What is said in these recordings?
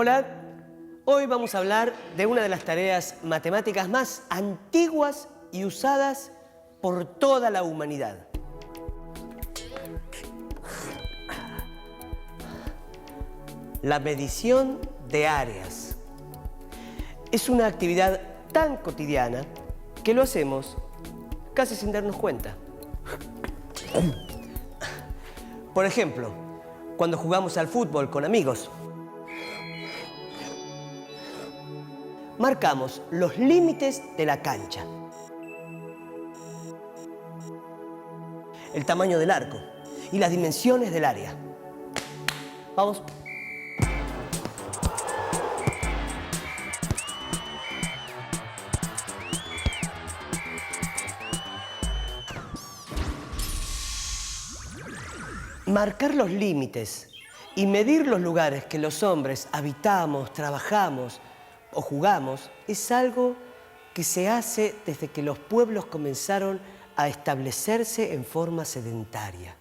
Hola, hoy vamos a hablar de una de las tareas matemáticas más antiguas y usadas por toda la humanidad. La medición de áreas. Es una actividad tan cotidiana que lo hacemos casi sin darnos cuenta. Por ejemplo, cuando jugamos al fútbol con amigos, marcamos los límites de la cancha, el tamaño del arco y las dimensiones del área. Vamos. Marcar los límites y medir los lugares que los hombres habitamos, trabajamos o jugamos es algo que se hace desde que los pueblos comenzaron a establecerse en forma sedentaria.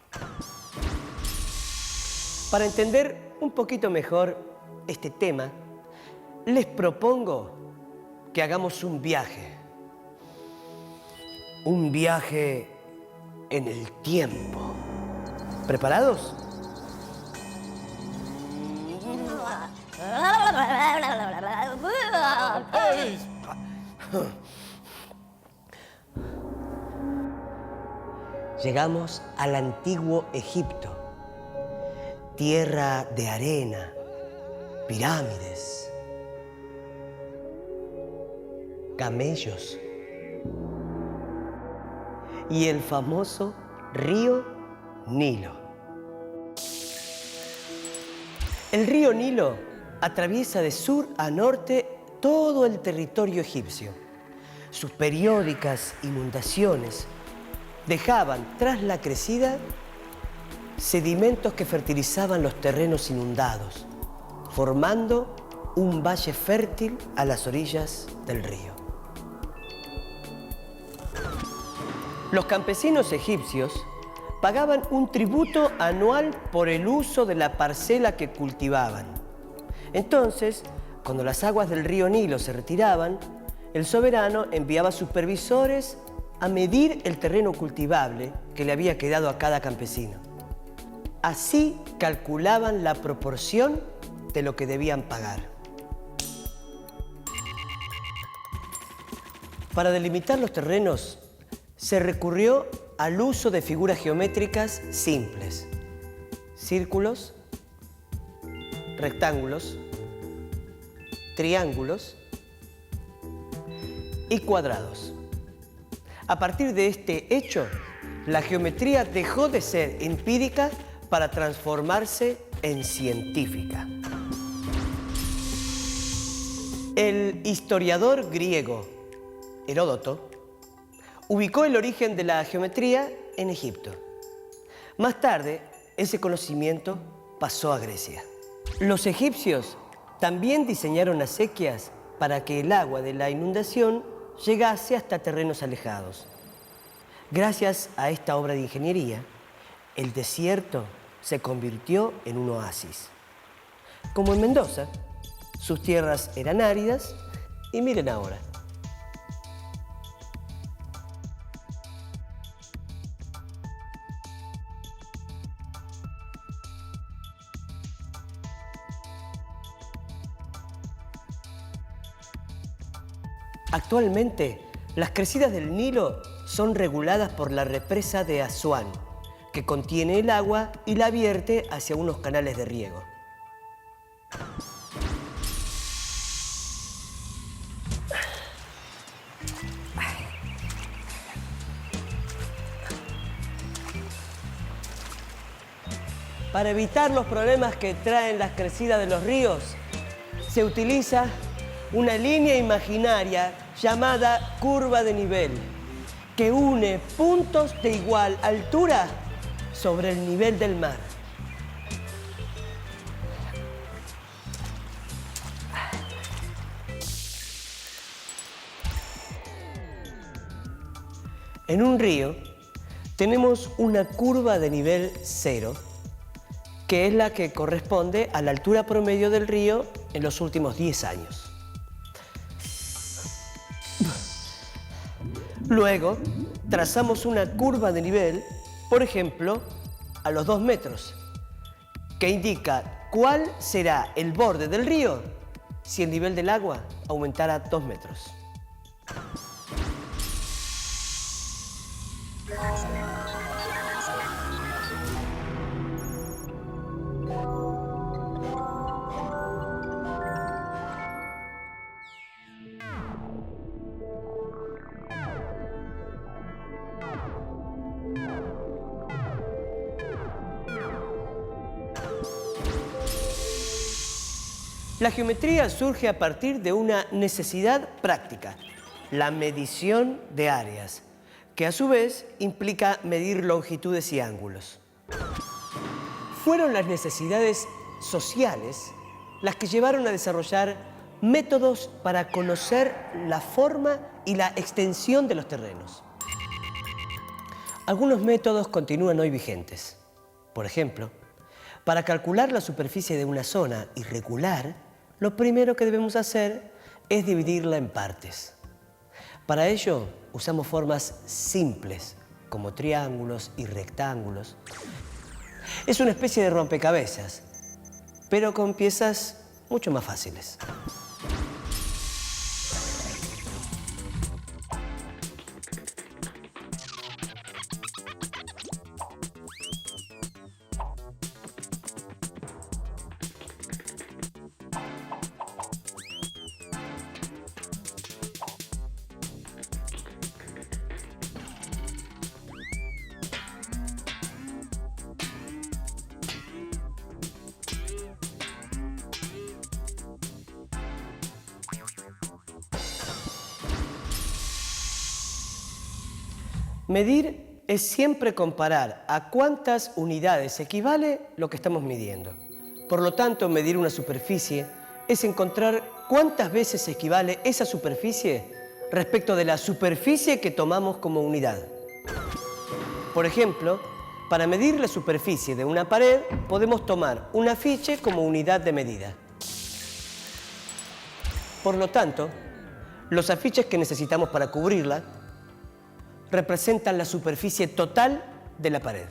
Para entender un poquito mejor este tema, les propongo que hagamos un viaje. Un viaje en el tiempo. ¿Preparados? Llegamos al antiguo Egipto, tierra de arena, pirámides, camellos y el famoso río Nilo. El río Nilo atraviesa de sur a norte todo el territorio egipcio. Sus periódicas inundaciones dejaban tras la crecida sedimentos que fertilizaban los terrenos inundados, formando un valle fértil a las orillas del río. Los campesinos egipcios pagaban un tributo anual por el uso de la parcela que cultivaban. Entonces, cuando las aguas del río Nilo se retiraban, el soberano enviaba supervisores a medir el terreno cultivable que le había quedado a cada campesino. Así calculaban la proporción de lo que debían pagar. Para delimitar los terrenos, se recurrió al uso de figuras geométricas simples: círculos, rectángulos, triángulos y cuadrados. A partir de este hecho, la geometría dejó de ser empírica para transformarse en científica. El historiador griego Heródoto ubicó el origen de la geometría en Egipto. Más tarde, ese conocimiento pasó a Grecia. Los egipcios también diseñaron acequias para que el agua de la inundación llegase hasta terrenos alejados. Gracias a esta obra de ingeniería, el desierto se convirtió en un oasis. Como en Mendoza, sus tierras eran áridas y miren ahora. Actualmente, las crecidas del Nilo son reguladas por la represa de Asuán, que contiene el agua y la vierte hacia unos canales de riego. Para evitar los problemas que traen las crecidas de los ríos, se utiliza una línea imaginaria llamada curva de nivel, que une puntos de igual altura sobre el nivel del mar. En un río tenemos una curva de nivel 0 que es la que corresponde a la altura promedio del río en los últimos 10 años. Luego, trazamos una curva de nivel, por ejemplo, a los 2 metros, que indica cuál será el borde del río si el nivel del agua aumentara 2 metros. La geometría surge a partir de una necesidad práctica, la medición de áreas, que a su vez implica medir longitudes y ángulos. Fueron las necesidades sociales las que llevaron a desarrollar métodos para conocer la forma y la extensión de los terrenos. Algunos métodos continúan hoy vigentes. Por ejemplo, para calcular la superficie de una zona irregular, lo primero que debemos hacer es dividirla en partes. Para ello, usamos formas simples, como triángulos y rectángulos. Es una especie de rompecabezas, pero con piezas mucho más fáciles. Medir es siempre comparar a cuántas unidades equivale lo que estamos midiendo. Por lo tanto, medir una superficie es encontrar cuántas veces equivale esa superficie respecto de la superficie que tomamos como unidad. Por ejemplo, para medir la superficie de una pared, podemos tomar un afiche como unidad de medida. Por lo tanto, los afiches que necesitamos para cubrirla representan la superficie total de la pared.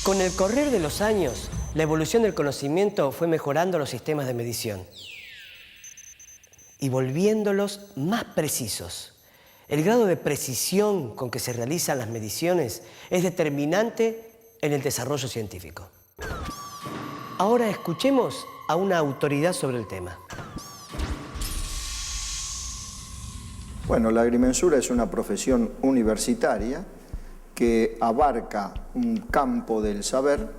Con el correr de los años, la evolución del conocimiento fue mejorando los sistemas de medición y volviéndolos más precisos. El grado de precisión con que se realizan las mediciones es determinante en el desarrollo científico. Ahora escuchemos a una autoridad sobre el tema. Bueno, la agrimensura es una profesión universitaria que abarca un campo del saber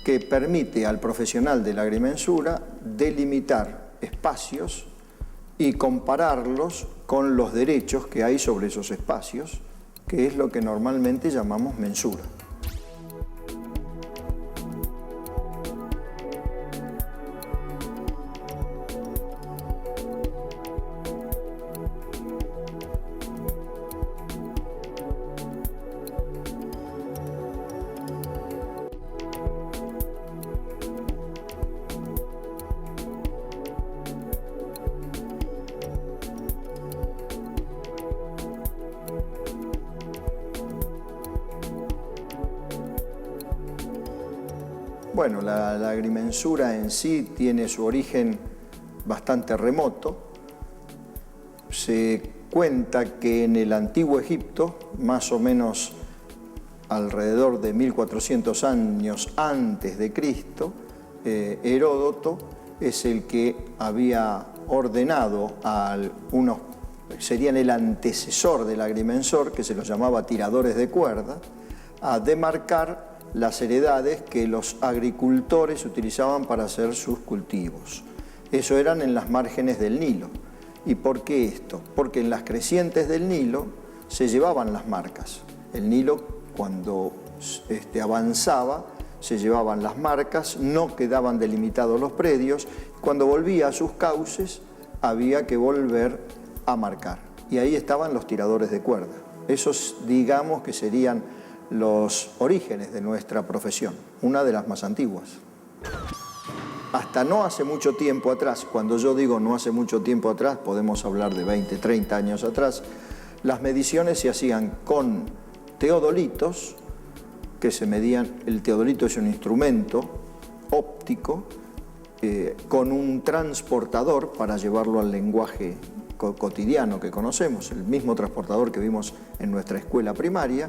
que permite al profesional de la agrimensura delimitar espacios y compararlos con los derechos que hay sobre esos espacios, que es lo que normalmente llamamos mensura. Bueno, la agrimensura en sí tiene su origen bastante remoto. Se cuenta que en el Antiguo Egipto, más o menos alrededor de 1400 años antes de Cristo, Heródoto es el que había ordenado a unos, serían el antecesor del agrimensor, que se los llamaba tiradores de cuerda, a demarcar las heredades que los agricultores utilizaban para hacer sus cultivos. Eso eran en las márgenes del Nilo. ¿Y por qué esto? Porque en las crecientes del Nilo se llevaban las marcas. El Nilo, cuando avanzaba, se llevaban las marcas, no quedaban delimitados los predios. Cuando volvía a sus cauces, había que volver a marcar. Y ahí estaban los tiradores de cuerda. Esos, digamos, que serían los orígenes de nuestra profesión, una de las más antiguas. Hasta no hace mucho tiempo atrás, cuando yo digo no hace mucho tiempo atrás, podemos hablar de 20, 30 años atrás, las mediciones se hacían con teodolitos, que se medían. El teodolito es un instrumento óptico con un transportador para llevarlo al lenguaje cotidiano que conocemos, el mismo transportador que vimos en nuestra escuela primaria,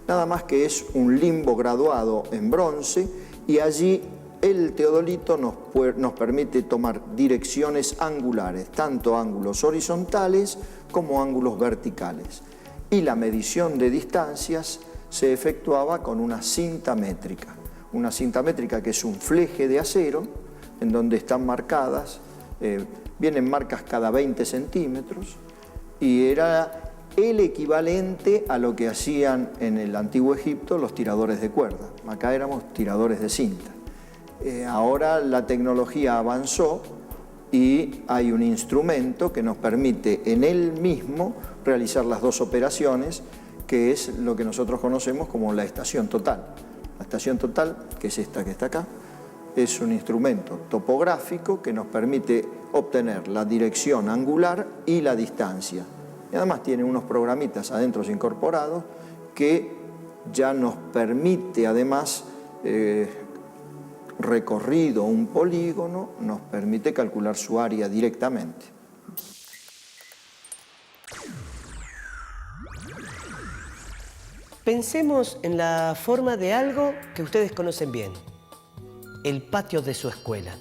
nada más que es un limbo graduado en bronce, y allí el teodolito nos permite tomar direcciones angulares, tanto ángulos horizontales como ángulos verticales. Y la medición de distancias se efectuaba con una cinta métrica. Una cinta métrica que es un fleje de acero en donde están marcadas, vienen marcas cada 20 centímetros, y era el equivalente a lo que hacían en el antiguo Egipto los tiradores de cuerda. Acá éramos tiradores de cinta. Ahora la tecnología avanzó y hay un instrumento que nos permite en él mismo realizar las dos operaciones, que es lo que nosotros conocemos como la estación total. La estación total, que es esta que está acá, es un instrumento topográfico que nos permite obtener la dirección angular y la distancia. Y además tiene unos programitas adentro incorporados que ya nos permite, además, recorrido un polígono, nos permite calcular su área directamente. Pensemos en la forma de algo que ustedes conocen bien, el patio de su escuela.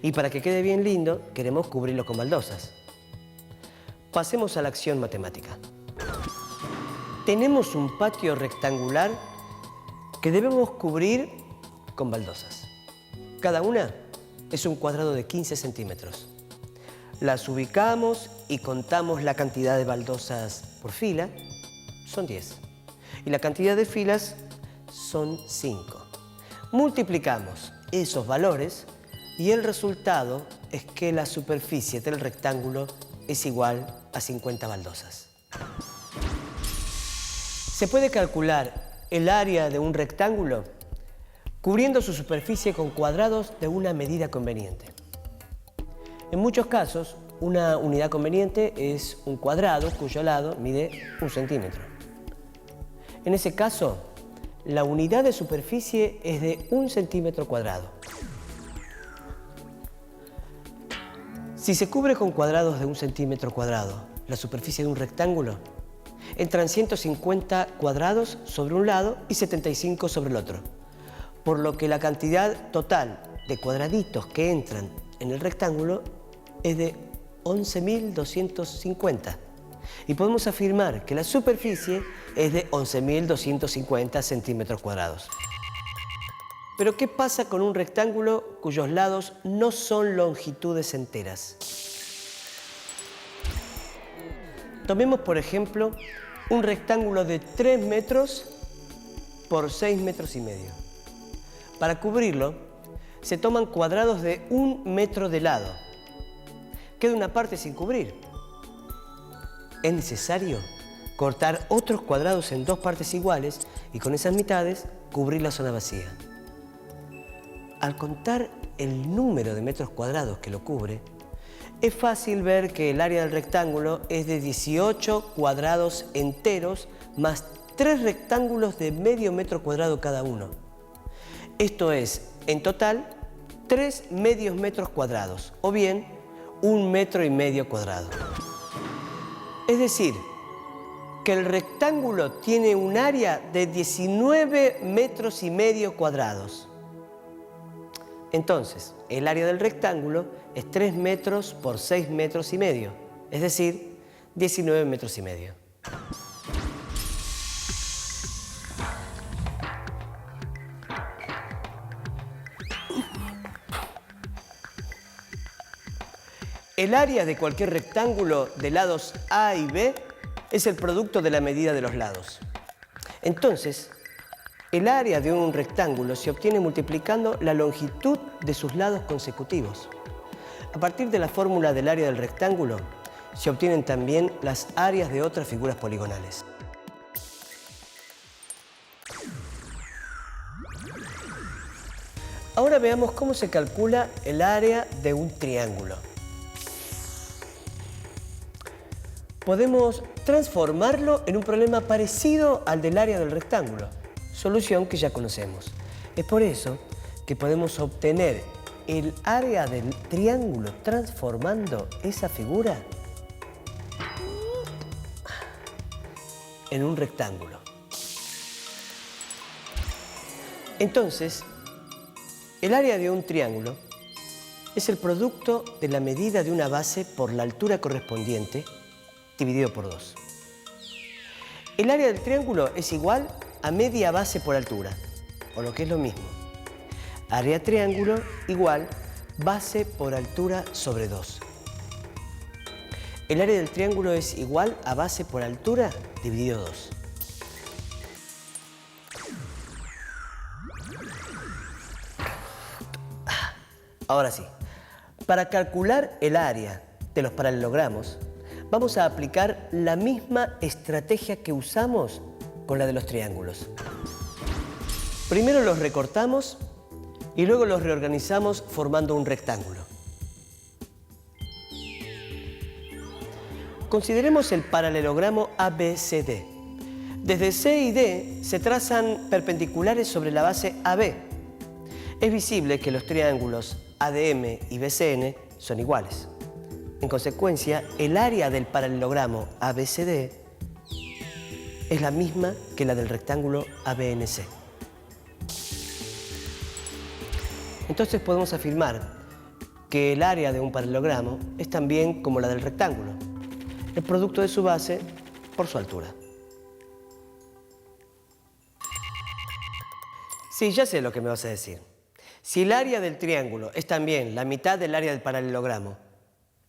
Y para que quede bien lindo, queremos cubrirlo con baldosas. Pasemos a la acción matemática. Tenemos un patio rectangular que debemos cubrir con baldosas. Cada una es un cuadrado de 15 centímetros. Las ubicamos y contamos la cantidad de baldosas por fila, son 10. Y la cantidad de filas son 5. Multiplicamos esos valores y el resultado es que la superficie del rectángulo es igual a 50 baldosas. Se puede calcular el área de un rectángulo cubriendo su superficie con cuadrados de una medida conveniente. En muchos casos, una unidad conveniente es un cuadrado cuyo lado mide 1 centímetro. En ese caso, la unidad de superficie es de 1 centímetro cuadrado. Si se cubre con cuadrados de 1 centímetro cuadrado la superficie de un rectángulo, entran 150 cuadrados sobre un lado y 75 sobre el otro, por lo que la cantidad total de cuadraditos que entran en el rectángulo es de 11.250. Y podemos afirmar que la superficie es de 11.250 centímetros cuadrados. Pero ¿qué pasa con un rectángulo cuyos lados no son longitudes enteras? Tomemos, por ejemplo, un rectángulo de 3 metros por 6 metros y medio. Para cubrirlo, se toman cuadrados de 1 metro de lado. Queda una parte sin cubrir. Es necesario cortar otros cuadrados en 2 partes iguales y con esas mitades cubrir la zona vacía. Al contar el número de metros cuadrados que lo cubre, es fácil ver que el área del rectángulo es de 18 cuadrados enteros más 3 rectángulos de medio metro cuadrado cada uno. Esto es, en total, 3 medios metros cuadrados, o bien 1,5 metros cuadrado. Es decir, que el rectángulo tiene un área de 19,5 metros cuadrados. Entonces, el área del rectángulo es 3 metros por 6 metros y medio, es decir, 19,5 metros. El área de cualquier rectángulo de lados A y B es el producto de la medida de los lados. Entonces, El área de un rectángulo se obtiene multiplicando la longitud de sus lados consecutivos. A partir de la fórmula del área del rectángulo, se obtienen también las áreas de otras figuras poligonales. Ahora veamos cómo se calcula el área de un triángulo. Podemos transformarlo en un problema parecido al del área del rectángulo, solución que ya conocemos. Es por eso que podemos obtener el área del triángulo transformando esa figura en un rectángulo. Entonces, el área de un triángulo es el producto de la medida de una base por la altura correspondiente dividido por 2. El área del triángulo es igual a media base por altura, o lo que es lo mismo. Área triángulo igual base por altura sobre 2. El área del triángulo es igual a base por altura dividido 2. Ahora sí, para calcular el área de los paralelogramos, vamos a aplicar la misma estrategia que usamos con la de los triángulos. Primero los recortamos y luego los reorganizamos formando un rectángulo. Consideremos el paralelogramo ABCD. Desde C y D se trazan perpendiculares sobre la base AB. Es visible que los triángulos ADM y BCN son iguales. En consecuencia, el área del paralelogramo ABCD es la misma que la del rectángulo ABNC. Entonces podemos afirmar que el área de un paralelogramo es también como la del rectángulo, el producto de su base por su altura. Sí, ya sé lo que me vas a decir. Si el área del triángulo es también la mitad del área del paralelogramo,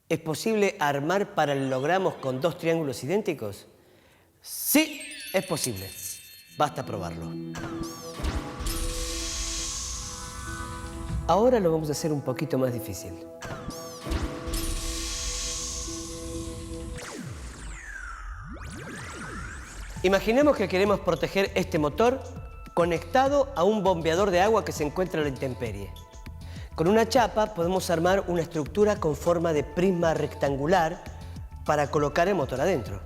¿es posible armar paralelogramos con dos triángulos idénticos? Sí, es posible. Basta probarlo. Ahora lo vamos a hacer un poquito más difícil. Imaginemos que queremos proteger este motor conectado a un bombeador de agua que se encuentra a la intemperie. Con una chapa podemos armar una estructura con forma de prisma rectangular para colocar el motor adentro.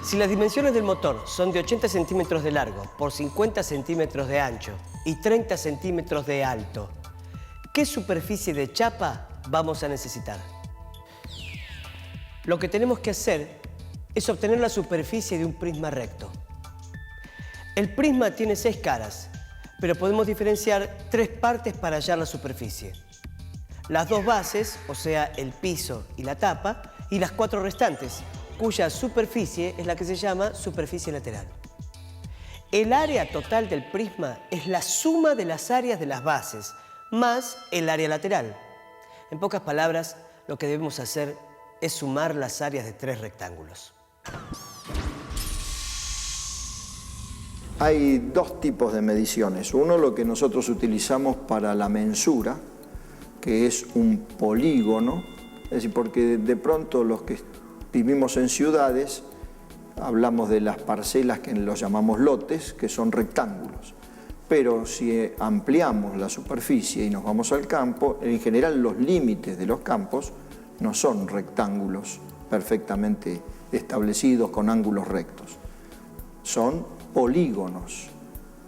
Si las dimensiones del motor son de 80 centímetros de largo por 50 centímetros de ancho y 30 centímetros de alto, ¿qué superficie de chapa vamos a necesitar? Lo que tenemos que hacer es obtener la superficie de un prisma recto. El prisma tiene 6 caras, pero podemos diferenciar 3 partes para hallar la superficie. Las 2 bases, o sea, el piso y la tapa, y las 4 restantes, cuya superficie es la que se llama superficie lateral. El área total del prisma es la suma de las áreas de las bases, más el área lateral. En pocas palabras, lo que debemos hacer es sumar las áreas de 3 rectángulos. Hay 2 tipos de mediciones. Uno, lo que nosotros utilizamos para la mensura, que es un polígono, es decir, porque de pronto los que vivimos en ciudades hablamos de las parcelas que los llamamos lotes, que son rectángulos. Pero si ampliamos la superficie y nos vamos al campo, en general los límites de los campos no son rectángulos perfectamente establecidos con ángulos rectos. Son polígonos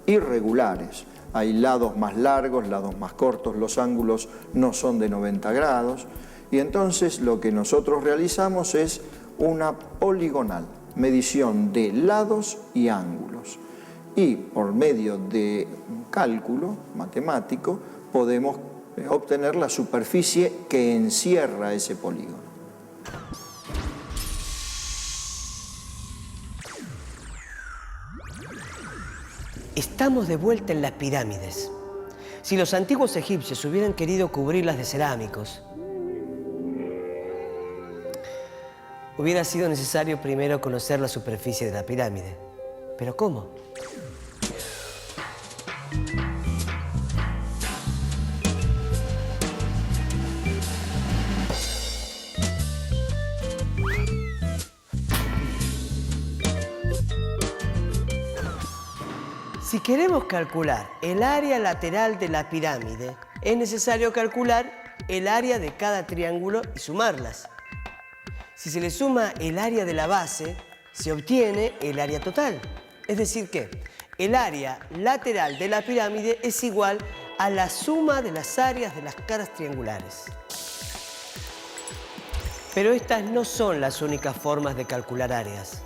irregulares. Hay lados más largos, lados más cortos, los ángulos no son de 90 grados. Y entonces lo que nosotros realizamos es una poligonal, medición de lados y ángulos. Y por medio de un cálculo matemático podemos obtener la superficie que encierra ese polígono. Estamos de vuelta en las pirámides. Si los antiguos egipcios hubieran querido cubrirlas de cerámicos, hubiera sido necesario primero conocer la superficie de la pirámide. ¿Pero cómo? Si queremos calcular el área lateral de la pirámide, es necesario calcular el área de cada triángulo y sumarlas. Si se le suma el área de la base, se obtiene el área total. Es decir que el área lateral de la pirámide es igual a la suma de las áreas de las caras triangulares. Pero estas no son las únicas formas de calcular áreas.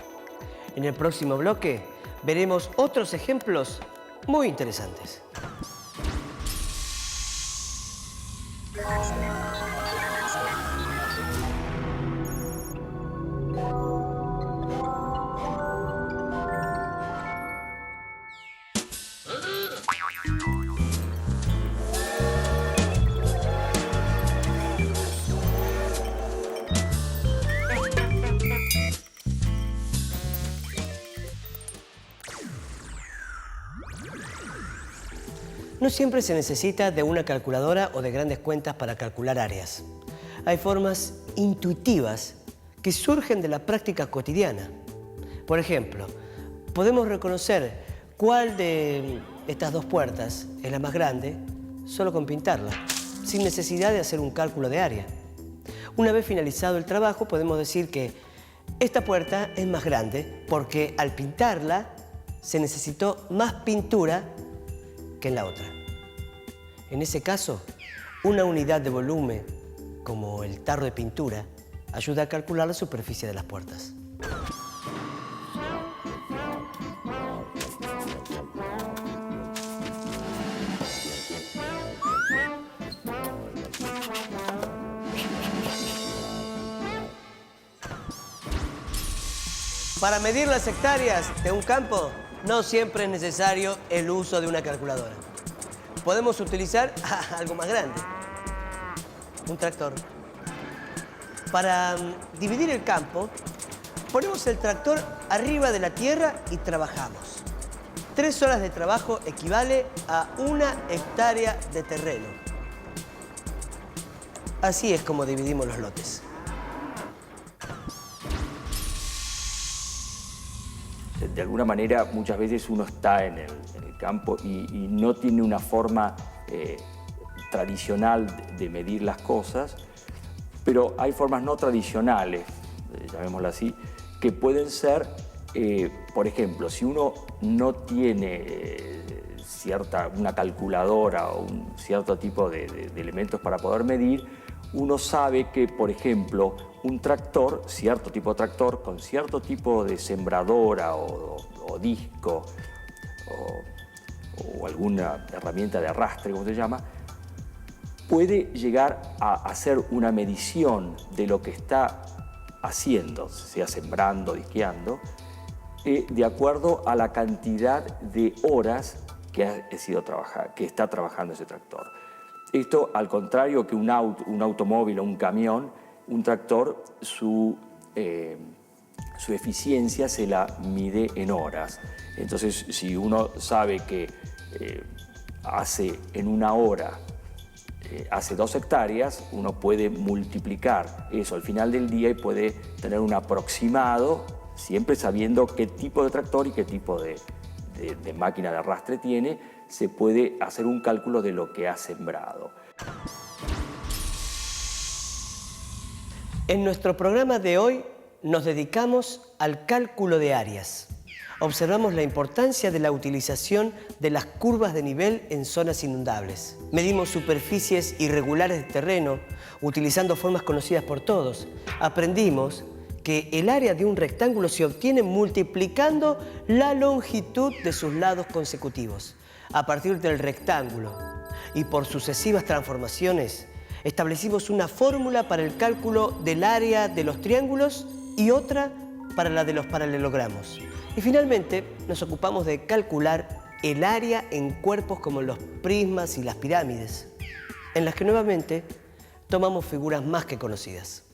En el próximo bloque veremos otros ejemplos muy interesantes. No siempre se necesita de una calculadora o de grandes cuentas para calcular áreas. Hay formas intuitivas que surgen de la práctica cotidiana. Por ejemplo, podemos reconocer cuál de estas dos puertas es la más grande solo con pintarla, sin necesidad de hacer un cálculo de área. Una vez finalizado el trabajo, podemos decir que esta puerta es más grande porque al pintarla se necesitó más pintura que en la otra. En ese caso, una unidad de volumen, como el tarro de pintura, ayuda a calcular la superficie de las puertas. Para medir las hectáreas de un campo, no siempre es necesario el uso de una calculadora. Podemos utilizar algo más grande, un tractor. Para dividir el campo, ponemos el tractor arriba de la tierra y trabajamos. 3 horas de trabajo equivale a 1 hectárea de terreno. Así es como dividimos los lotes. De alguna manera, muchas veces uno está en el campo y no tiene una forma tradicional de medir las cosas, pero hay formas no tradicionales, llamémoslo así, que pueden ser, por ejemplo, si uno no tiene una calculadora o un cierto tipo de elementos para poder medir, uno sabe que, por ejemplo, un tractor, cierto tipo de tractor, con cierto tipo de sembradora o disco o alguna herramienta de arrastre, como se llama, puede llegar a hacer una medición de lo que está haciendo, sea sembrando, disqueando, de acuerdo a la cantidad de horas que está trabajando ese tractor. Esto, al contrario que un automóvil o un camión, un tractor, su eficiencia se la mide en horas. Entonces, si uno sabe que en una hora hace 2 hectáreas, uno puede multiplicar eso al final del día y puede tener un aproximado, siempre sabiendo qué tipo de tractor y qué tipo de máquina de arrastre tiene, se puede hacer un cálculo de lo que ha sembrado. En nuestro programa de hoy nos dedicamos al cálculo de áreas. Observamos la importancia de la utilización de las curvas de nivel en zonas inundables. Medimos superficies irregulares de terreno utilizando formas conocidas por todos. Aprendimos que el área de un rectángulo se obtiene multiplicando la longitud de sus lados consecutivos. A partir del rectángulo y por sucesivas transformaciones, establecimos una fórmula para el cálculo del área de los triángulos y otra para la de los paralelogramos. Y finalmente nos ocupamos de calcular el área en cuerpos como los prismas y las pirámides, en las que nuevamente tomamos figuras más que conocidas.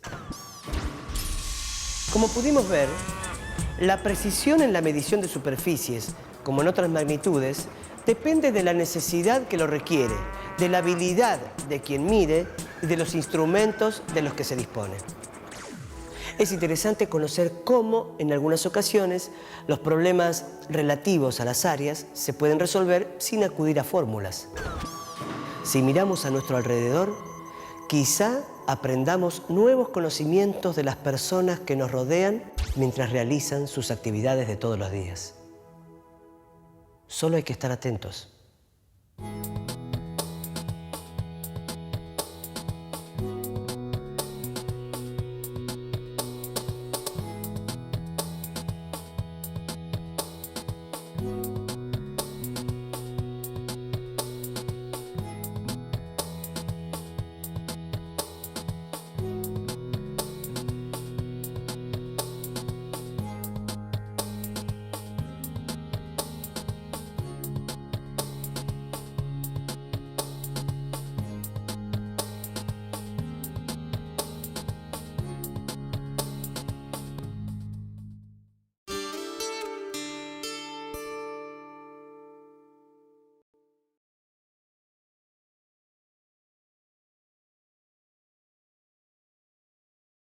Como pudimos ver, la precisión en la medición de superficies, como en otras magnitudes, depende de la necesidad que lo requiere, de la habilidad de quien mide y de los instrumentos de los que se dispone. Es interesante conocer cómo, en algunas ocasiones, los problemas relativos a las áreas se pueden resolver sin acudir a fórmulas. Si miramos a nuestro alrededor, quizá aprendamos nuevos conocimientos de las personas que nos rodean mientras realizan sus actividades de todos los días. Solo hay que estar atentos.